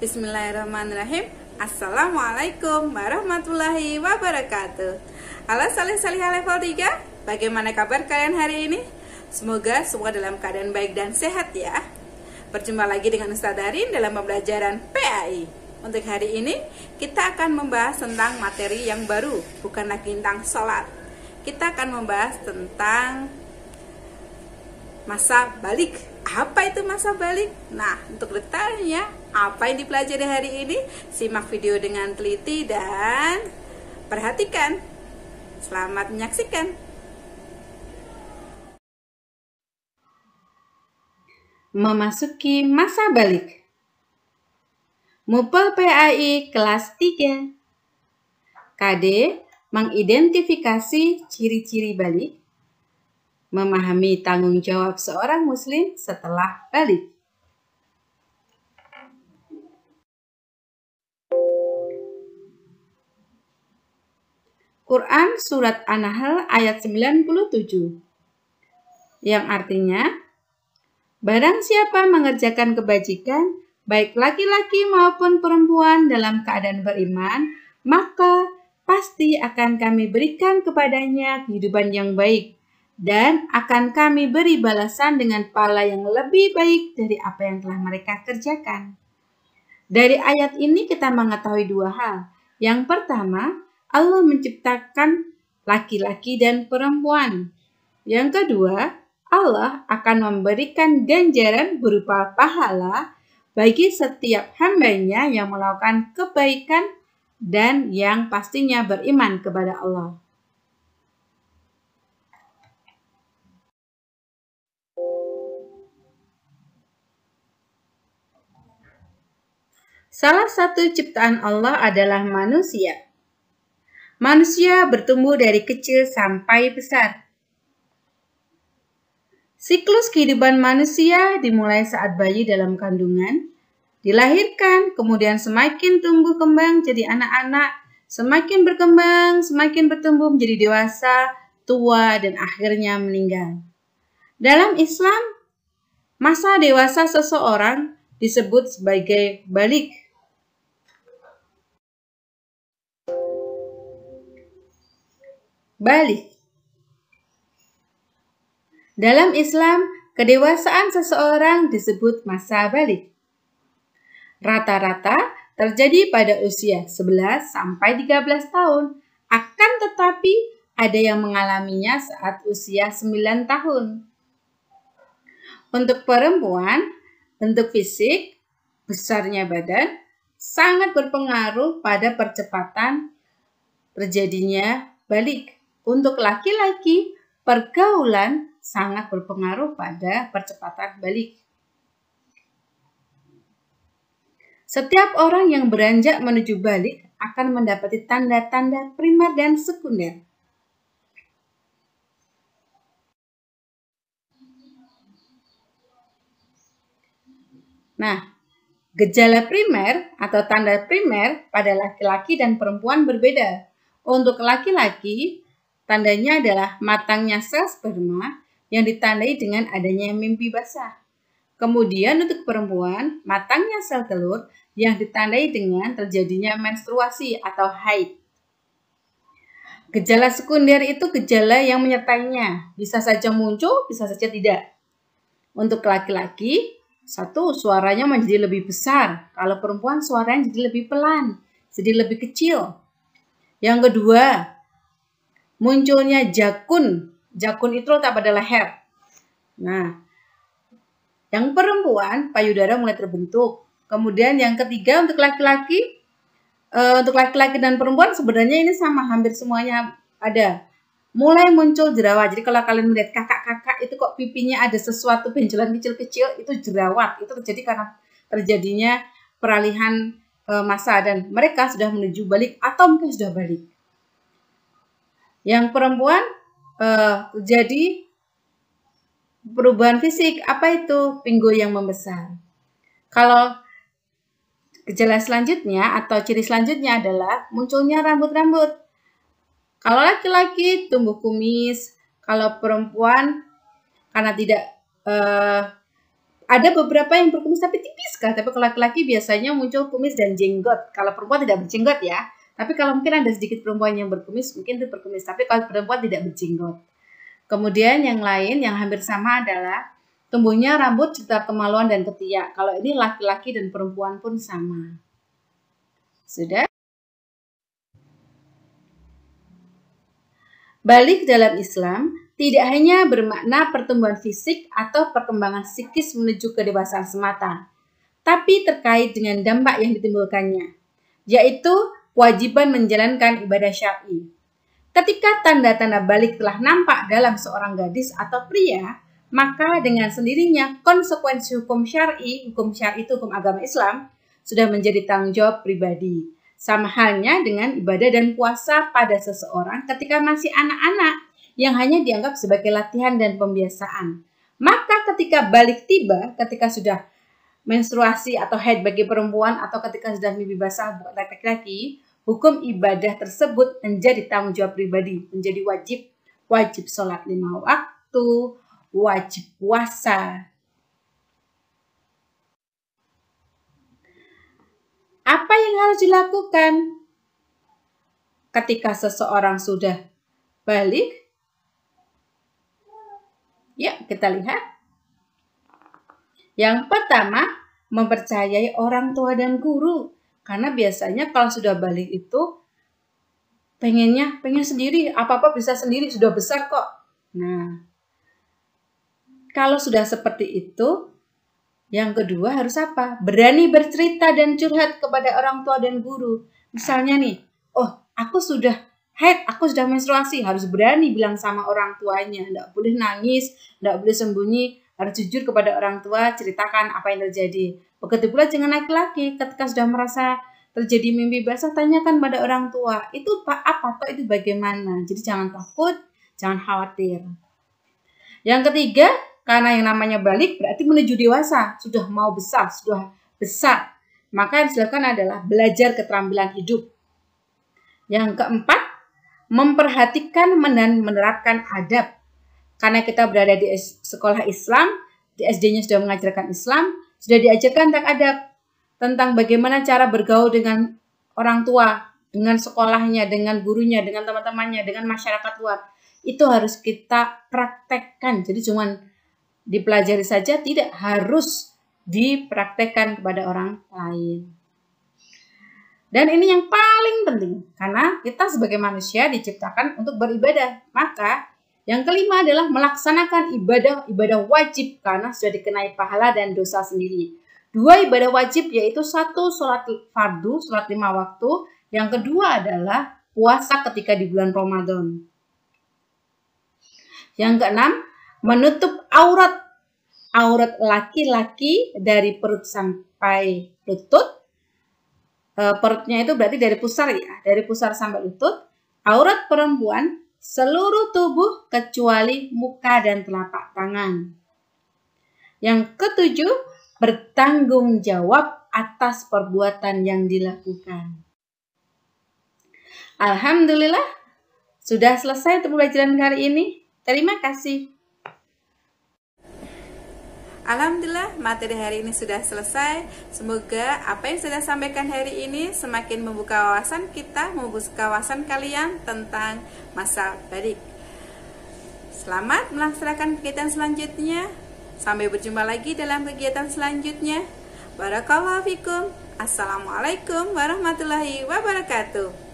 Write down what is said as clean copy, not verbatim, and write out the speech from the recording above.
Bismillahirrahmanirrahim. Assalamualaikum warahmatullahi wabarakatuh. Halo salih-salihah level 3, bagaimana kabar kalian hari ini? Semoga semua dalam keadaan baik dan sehat ya. Berjumpa lagi dengan Ustazah Darin dalam pembelajaran PAI. Untuk hari ini kita akan membahas tentang materi yang baru, bukan lagi tentang sholat. Kita akan membahas tentang masa balik. Apa itu masa balik? Nah, untuk detailnya apa yang dipelajari hari ini, simak video dengan teliti dan perhatikan. Selamat menyaksikan. Memasuki masa balik. Mupel PAI kelas 3. KD mengidentifikasi ciri-ciri balik. Memahami tanggung jawab seorang muslim setelah balik. Quran Surat An-Nahl ayat 97, yang artinya, barang siapa mengerjakan kebajikan, baik laki-laki maupun perempuan dalam keadaan beriman, maka pasti akan kami berikan kepadanya kehidupan yang baik, dan akan kami beri balasan dengan pahala yang lebih baik dari apa yang telah mereka kerjakan. Dari ayat ini kita mengetahui dua hal. Yang pertama, Allah menciptakan laki-laki dan perempuan. Yang kedua, Allah akan memberikan ganjaran berupa pahala bagi setiap hambanya yang melakukan kebaikan dan yang pastinya beriman kepada Allah. Salah satu ciptaan Allah adalah manusia. Manusia bertumbuh dari kecil sampai besar. Siklus kehidupan manusia dimulai saat bayi dalam kandungan, dilahirkan, kemudian semakin tumbuh kembang jadi anak-anak, semakin berkembang, semakin bertumbuh menjadi dewasa, tua, dan akhirnya meninggal. Dalam Islam, masa dewasa seseorang disebut sebagai balik. Balik. Dalam Islam, kedewasaan seseorang disebut masa balik. Rata-rata terjadi pada usia 11 sampai 13 tahun. Akan tetapi ada yang mengalaminya saat usia 9 tahun. Untuk perempuan, bentuk fisik, besarnya badan sangat berpengaruh pada percepatan terjadinya balik. Untuk laki-laki, pergaulan sangat berpengaruh pada percepatan balik. Setiap orang yang beranjak menuju balik akan mendapati tanda-tanda primer dan sekunder. Nah, gejala primer atau tanda primer pada laki-laki dan perempuan berbeda. Untuk laki-laki, tandanya adalah matangnya sel sperma yang ditandai dengan adanya mimpi basah. Kemudian untuk perempuan, matangnya sel telur yang ditandai dengan terjadinya menstruasi atau haid. Gejala sekunder itu gejala yang menyertainya. Bisa saja muncul, bisa saja tidak. Untuk laki-laki, satu, suaranya menjadi lebih besar. Kalau perempuan, suaranya jadi lebih pelan, jadi lebih kecil. Yang kedua, munculnya jakun. Jakun itu letak pada leher. Nah, yang perempuan, payudara mulai terbentuk. Kemudian yang ketiga, untuk laki-laki dan perempuan sebenarnya ini sama, hampir semuanya ada. Mulai muncul jerawat. Jadi kalau kalian melihat kakak-kakak itu kok pipinya ada sesuatu benjolan kecil-kecil, itu jerawat. Itu terjadi karena terjadinya peralihan masa dan mereka sudah menuju balik atau mungkin sudah balik. Yang perempuan terjadi perubahan fisik, apa itu? Pinggul yang membesar. Kalau gejala selanjutnya atau ciri selanjutnya adalah munculnya rambut-rambut. Kalau laki-laki tumbuh kumis, kalau perempuan karena tidak ada beberapa yang berkumis tapi tipis kan. Tapi kalau laki-laki biasanya muncul kumis dan jenggot. Kalau perempuan tidak berjenggot ya. Tapi kalau mungkin ada sedikit perempuan yang berkumis, mungkin itu berkumis. Tapi kalau perempuan tidak berjenggot. Kemudian yang lain yang hampir sama adalah tumbuhnya rambut serta kemaluan dan ketiak. Kalau ini laki-laki dan perempuan pun sama. Sudah? Balik dalam Islam tidak hanya bermakna pertumbuhan fisik atau perkembangan psikis menuju kedewasaan semata, tapi terkait dengan dampak yang ditimbulkannya, yaitu kewajiban menjalankan ibadah syar'i. Ketika tanda-tanda balik telah nampak dalam seorang gadis atau pria, maka dengan sendirinya konsekuensi hukum syar'i itu hukum agama Islam, sudah menjadi tanggung jawab pribadi. Sama halnya dengan ibadah dan puasa pada seseorang ketika masih anak-anak, yang hanya dianggap sebagai latihan dan pembiasaan. Maka ketika balik tiba, ketika sudah menstruasi atau haid bagi perempuan atau ketika sudah mimpi basah buat laki-laki, hukum ibadah tersebut menjadi tanggung jawab pribadi, menjadi wajib sholat 5 waktu, wajib puasa. Apa yang harus dilakukan ketika seseorang sudah balik? Ya, kita lihat. Yang pertama, mempercayai orang tua dan guru. Karena biasanya kalau sudah balik itu, pengen sendiri, apa-apa bisa sendiri, sudah besar kok. Nah, kalau sudah seperti itu, yang kedua harus apa? Berani bercerita dan curhat kepada orang tua dan guru. Misalnya nih, aku sudah haid, aku sudah menstruasi, harus berani bilang sama orang tuanya. Tidak boleh nangis, tidak boleh sembunyi, harus jujur kepada orang tua, ceritakan apa yang terjadi. Begitu pula dengan laki-laki, ketika sudah merasa terjadi mimpi basah, tanyakan pada orang tua, itu apa atau itu bagaimana. Jadi jangan takut, jangan khawatir. Yang ketiga, karena yang namanya balik berarti menuju dewasa, sudah mau besar, sudah besar. Maka yang dilakukan adalah belajar keterampilan hidup. Yang keempat, memperhatikan dan menerapkan adab. Karena kita berada di sekolah Islam, di SD-nya sudah mengajarkan Islam, sudah diajarkan tentang adab, tentang bagaimana cara bergaul dengan orang tua, dengan sekolahnya, dengan gurunya, dengan teman-temannya, dengan masyarakat luar. Itu harus kita praktekkan. Jadi cuma dipelajari saja, tidak harus dipraktekkan kepada orang lain. Dan ini yang paling penting, karena kita sebagai manusia diciptakan untuk beribadah. Maka yang kelima adalah melaksanakan ibadah wajib, karena sudah dikenai pahala dan dosa sendiri. 2 ibadah wajib, yaitu 1 sholat fardu, sholat 5 waktu. Yang kedua adalah puasa ketika di bulan Ramadan. Yang keenam, menutup aurat laki-laki dari perut sampai lutut. Perutnya itu berarti dari pusar ya, dari pusar sampai lutut. Aurat perempuan seluruh tubuh kecuali muka dan telapak tangan. Yang ketujuh, bertanggung jawab atas perbuatan yang dilakukan. Alhamdulillah, sudah selesai untuk pembelajaran hari ini. Terima kasih. Alhamdulillah, materi hari ini sudah selesai. Semoga apa yang sudah sampaikan hari ini semakin membuka wawasan kita, membuka wawasan kalian tentang masa balik. Selamat melaksanakan kegiatan selanjutnya. Sampai berjumpa lagi dalam kegiatan selanjutnya. Barakallahu fikum. Assalamualaikum warahmatullahi wabarakatuh.